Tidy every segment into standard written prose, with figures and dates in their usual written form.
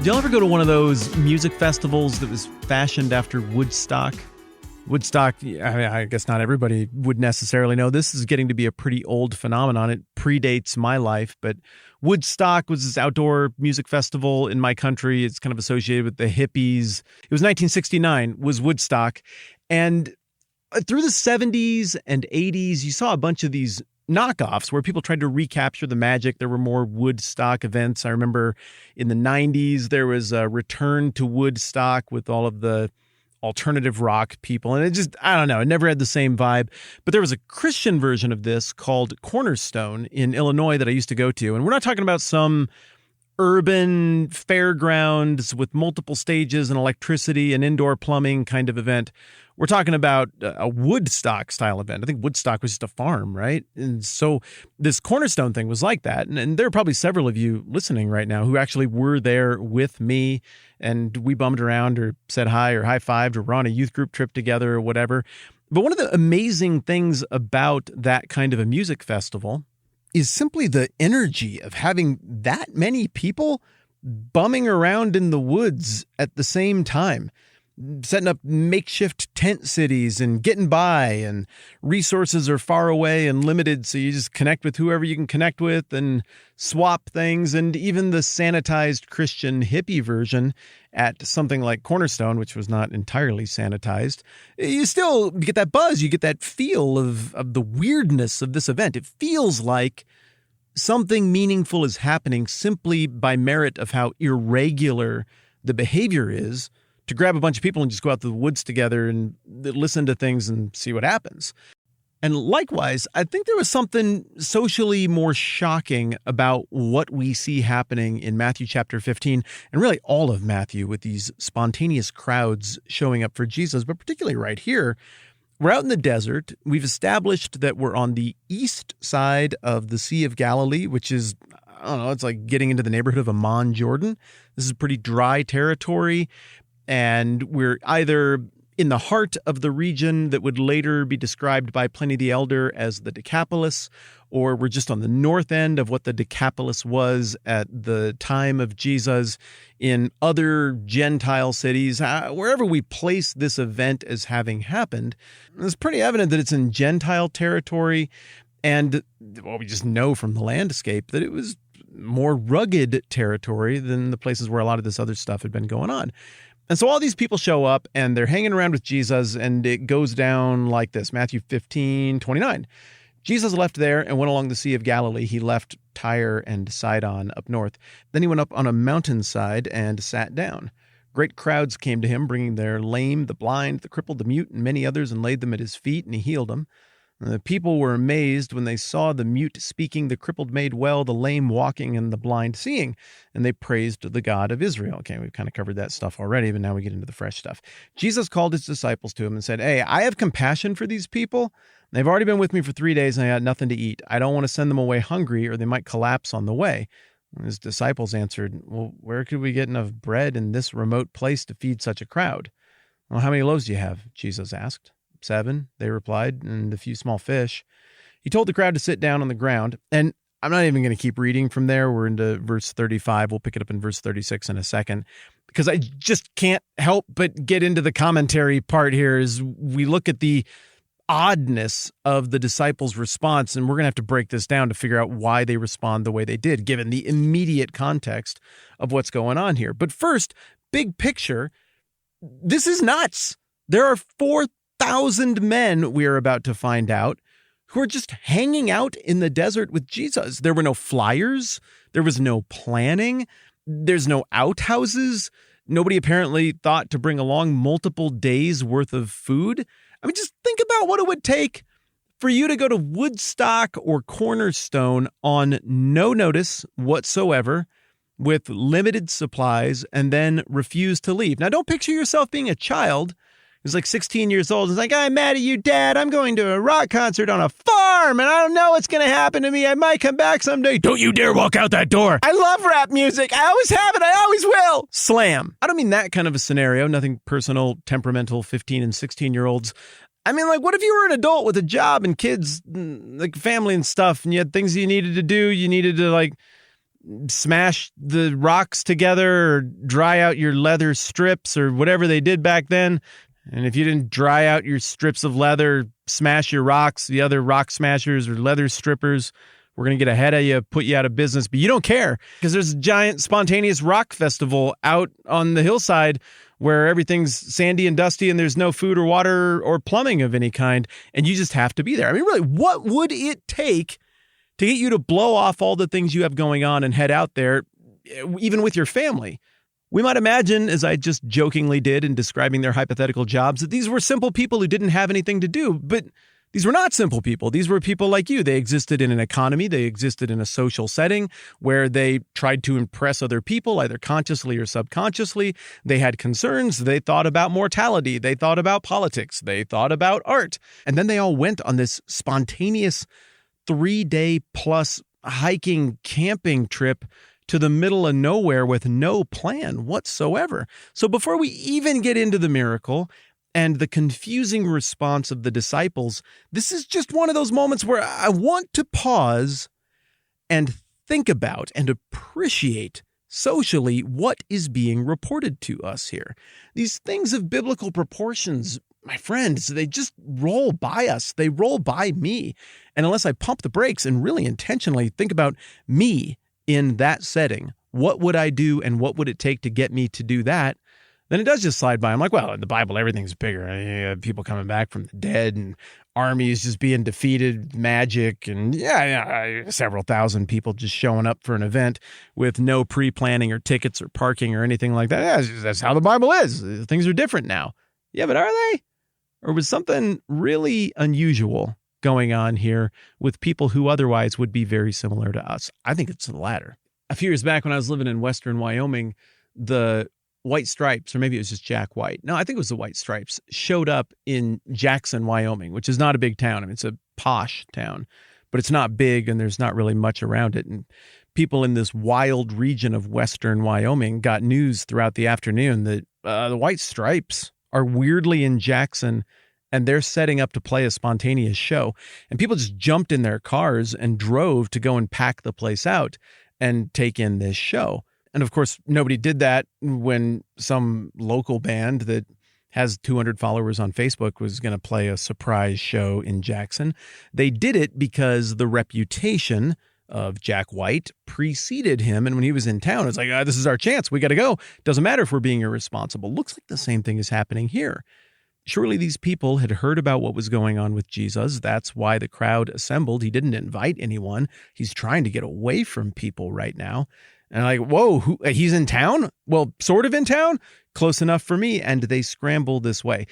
Did y'all ever go to one of those music festivals that was fashioned after Woodstock? Woodstock, I guess not everybody would necessarily know. This is getting to be a pretty old phenomenon. It predates my life, but Woodstock was this outdoor music festival in my country. It's kind of associated with the hippies. It was 1969 was Woodstock. And through the 70s and 80s, you saw a bunch of these knockoffs where people tried to recapture the magic. There were more Woodstock events. I remember in the 90s, there was a return to Woodstock with all of the alternative rock people. And it just, I don't know, it never had the same vibe. But there was a Christian version of this called Cornerstone in Illinois that I used to go to. And we're not talking about some urban fairgrounds with multiple stages and electricity and indoor plumbing kind of event. We're talking about a Woodstock style event. I think Woodstock was just a farm, right? And so this Cornerstone thing was like that. And there are probably several of you listening right now who actually were there with me, and we bummed around or said hi or high-fived or were on a youth group trip together or whatever. But one of the amazing things about that kind of a music festival is simply the energy of having that many people bumming around in the woods at the same time, setting up makeshift tent cities and getting by, and resources are far away and limited. So you just connect with whoever you can connect with and swap things. And even the sanitized Christian hippie version at something like Cornerstone, which was not entirely sanitized, you still get that buzz. You get that feel of the weirdness of this event. It feels like something meaningful is happening simply by merit of how irregular the behavior is to grab a bunch of people and just go out to the woods together and listen to things and see what happens. And likewise, I think there was something socially more shocking about what we see happening in Matthew chapter 15, and really all of Matthew, with these spontaneous crowds showing up for Jesus, but particularly right here. We're out in the desert. We've established that we're on the east side of the Sea of Galilee, which is, I don't know, it's like getting into the neighborhood of Amman, Jordan. This is pretty dry territory. And we're either in the heart of the region that would later be described by Pliny the Elder as the Decapolis, or we're just on the north end of what the Decapolis was at the time of Jesus in other Gentile cities. Wherever we place this event as having happened, it's pretty evident that it's in Gentile territory. And well, we just know from the landscape that it was more rugged territory than the places where a lot of this other stuff had been going on. And so all these people show up and they're hanging around with Jesus, and it goes down like this. Matthew 15:29. Jesus left there and went along the Sea of Galilee. He left Tyre and Sidon up north. Then he went up on a mountainside and sat down. Great crowds came to him, bringing their lame, the blind, the crippled, the mute, and many others, and laid them at his feet, and he healed them. And the people were amazed when they saw the mute speaking, the crippled made well, the lame walking, and the blind seeing. And they praised the God of Israel. Okay, we've kind of covered that stuff already, but now we get into the fresh stuff. Jesus called his disciples to him and said, "Hey, I have compassion for these people. They've already been with me for 3 days, and I got nothing to eat. I don't want to send them away hungry, or they might collapse on the way." And his disciples answered, "Well, where could we get enough bread in this remote place to feed such a crowd?" "Well, how many loaves do you have?" Jesus asked. 7, they replied, "and a few small fish." He told the crowd to sit down on the ground, and I'm not even going to keep reading from there. We're into verse 35. We'll pick it up in verse 36 in a second, because I just can't help but get into the commentary part here as we look at the oddness of the disciples' response, and we're going to have to break this down to figure out why they respond the way they did, given the immediate context of what's going on here. But first, big picture, this is nuts. There are 4,000 men, we are about to find out, who are just hanging out in the desert with Jesus. There were no flyers. There was no planning. There's no outhouses. Nobody apparently thought to bring along multiple days worth of food. I mean, just think about what it would take for you to go to Woodstock or Cornerstone on no notice whatsoever, with limited supplies, and then refuse to leave. Now, don't picture yourself being a child who's like 16 years old. It's like, "I'm mad at you, Dad. I'm going to a rock concert on a farm, and I don't know what's going to happen to me. I might come back someday. Don't you dare walk out that door. I love rap music. I always have it. I always will." Slam. I don't mean that kind of a scenario. Nothing personal, temperamental 15 and 16-year-olds. I mean, like, what if you were an adult with a job and kids, like family and stuff, and you had things you needed to do? You needed to, like, smash the rocks together or dry out your leather strips or whatever they did back then. And if you didn't dry out your strips of leather, smash your rocks, the other rock smashers or leather strippers, we're going to get ahead of you, put you out of business. But you don't care because there's a giant spontaneous rock festival out on the hillside where everything's sandy and dusty and there's no food or water or plumbing of any kind. And you just have to be there. I mean, really, what would it take to get you to blow off all the things you have going on and head out there, even with your family? We might imagine, as I just jokingly did in describing their hypothetical jobs, that these were simple people who didn't have anything to do. But these were not simple people. These were people like you. They existed in an economy. They existed in a social setting where they tried to impress other people, either consciously or subconsciously. They had concerns. They thought about mortality. They thought about politics. They thought about art. And then they all went on this spontaneous 3-day plus hiking, camping trip to the middle of nowhere with no plan whatsoever. So before we even get into the miracle and the confusing response of the disciples, this is just one of those moments where I want to pause and think about and appreciate socially what is being reported to us here. These things of biblical proportions, my friends, they just roll by us. They roll by me. And unless I pump the brakes and really intentionally think about me in that setting, what would I do and what would it take to get me to do that? Then it does just slide by. I'm like, well, in the Bible, everything's bigger. You have people coming back from the dead and armies just being defeated, magic, and several thousand people just showing up for an event with no pre-planning or tickets or parking or anything like that. Yeah, that's how the Bible is. Things are different now. Yeah, but are they? Or was something really unusual going on here with people who otherwise would be very similar to us? I think it's the latter. A few years back when I was living in Western Wyoming, the White Stripes, or maybe it was just Jack White. No, I think it was the White Stripes, showed up in Jackson, Wyoming, which is not a big town. I mean, it's a posh town, but it's not big and there's not really much around it. And people in this wild region of Western Wyoming got news throughout the afternoon that the White Stripes are weirdly in Jackson and they're setting up to play a spontaneous show. And people just jumped in their cars and drove to go and pack the place out and take in this show. And of course, nobody did that when some local band that has 200 followers on Facebook was going to play a surprise show in Jackson. They did it because the reputation of Jack White preceded him. And when he was in town, it's like, this is our chance. We got to go. Doesn't matter if we're being irresponsible. Looks like the same thing is happening here. Surely these people had heard about what was going on with Jesus. That's why the crowd assembled. He didn't invite anyone. He's trying to get away from people right now. And like, whoa, he's in town? Well, sort of in town? Close enough for me. And they scramble this way.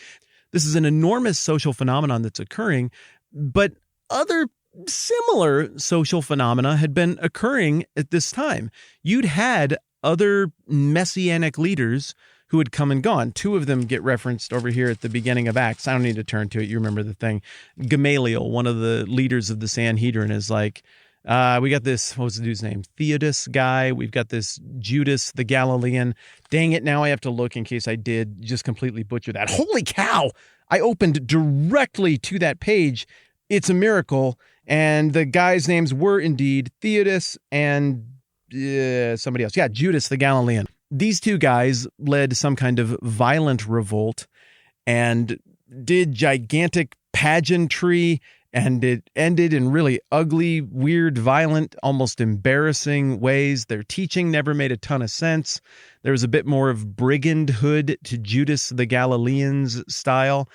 This is an enormous social phenomenon that's occurring, but other similar social phenomena had been occurring at this time. You'd had other messianic leaders who had come and gone. Two of them get referenced over here at the beginning of Acts. I don't need to turn to it. You remember the thing. Gamaliel, one of the leaders of the Sanhedrin, is like, we got this, what was the dude's name? Theudas guy. We've got this Judas the Galilean. Dang it, now I have to look in case I did just completely butcher that. Holy cow! I opened directly to that page. It's a miracle. And the guys' names were indeed Theudas and somebody else. Yeah, Judas the Galilean. These two guys led some kind of violent revolt and did gigantic pageantry, and it ended in really ugly, weird, violent, almost embarrassing ways. Their teaching never made a ton of sense. There was a bit more of brigandhood to Judas the Galilean's style.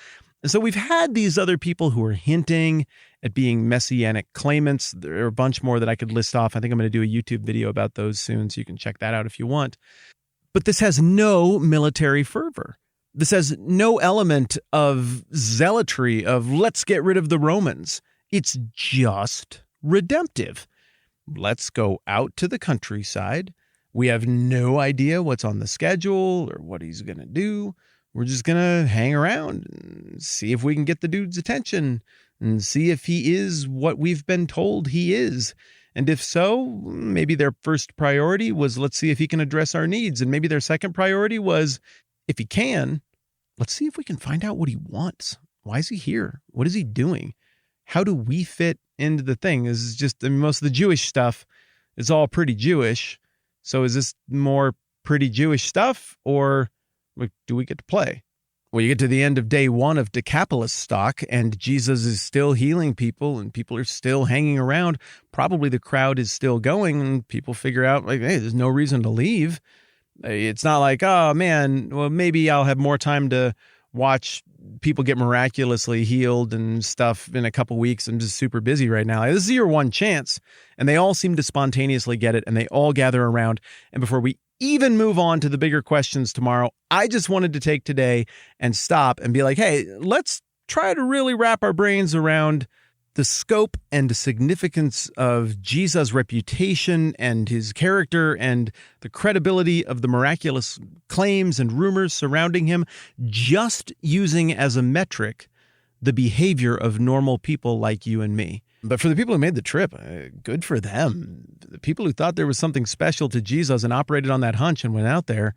And so we've had these other people who are hinting at being messianic claimants. There are a bunch more that I could list off. I think I'm going to do a YouTube video about those soon, so you can check that out if you want. But this has no military fervor. This has no element of zealotry, of let's get rid of the Romans. It's just redemptive. Let's go out to the countryside. We have no idea what's on the schedule or what he's going to do. We're just going to hang around and see if we can get the dude's attention and see if he is what we've been told he is. And if so, maybe their first priority was, let's see if he can address our needs. And maybe their second priority was, if he can, let's see if we can find out what he wants. Why is he here? What is he doing? How do we fit into the thing? This is just, I mean, most of the Jewish stuff It's all pretty Jewish. So is this more pretty Jewish stuff, or do we get to play? Well, you get to the end of day 1 of Decapolistock, and Jesus is still healing people, and people are still hanging around. Probably the crowd is still going, and people figure out, like, hey, there's no reason to leave. It's not like, oh, man, well, maybe I'll have more time to watch people get miraculously healed and stuff in a couple weeks. I'm just super busy right now. This is your one chance. And they all seem to spontaneously get it, and they all gather around. And before we even move on to the bigger questions tomorrow, I just wanted to take today and stop and be like, hey, let's try to really wrap our brains around the scope and the significance of Jesus' reputation and his character and the credibility of the miraculous claims and rumors surrounding him, just using as a metric the behavior of normal people like you and me. But for the people who made the trip, good for them. The people who thought there was something special to Jesus and operated on that hunch and went out there,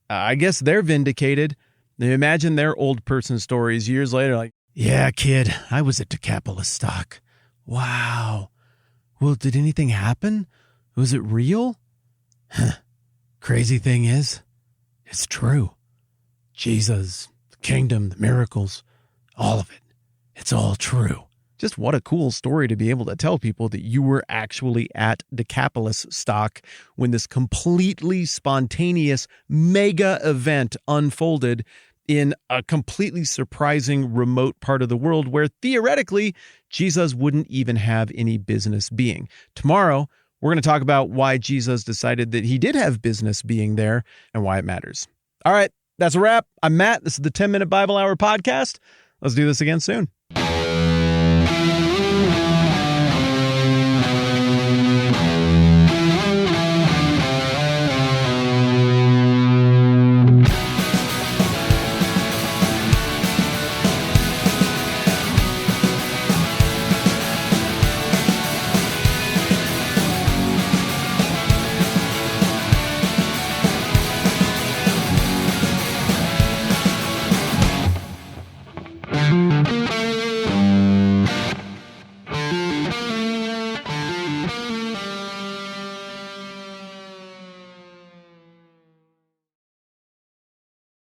I guess they're vindicated. Imagine their old person stories years later, like, yeah, kid, I was at Decapolistock. Wow. Well, did anything happen? Was it real? Crazy thing is, it's true. Jesus, the kingdom, the miracles, all of it. It's all true. Just what a cool story to be able to tell people that you were actually at Decapolistock when this completely spontaneous mega event unfolded in a completely surprising remote part of the world where theoretically Jesus wouldn't even have any business being. Tomorrow, we're going to talk about why Jesus decided that he did have business being there and why it matters. All right, that's a wrap. I'm Matt. This is the 10-Minute Bible Hour podcast. Let's do this again soon.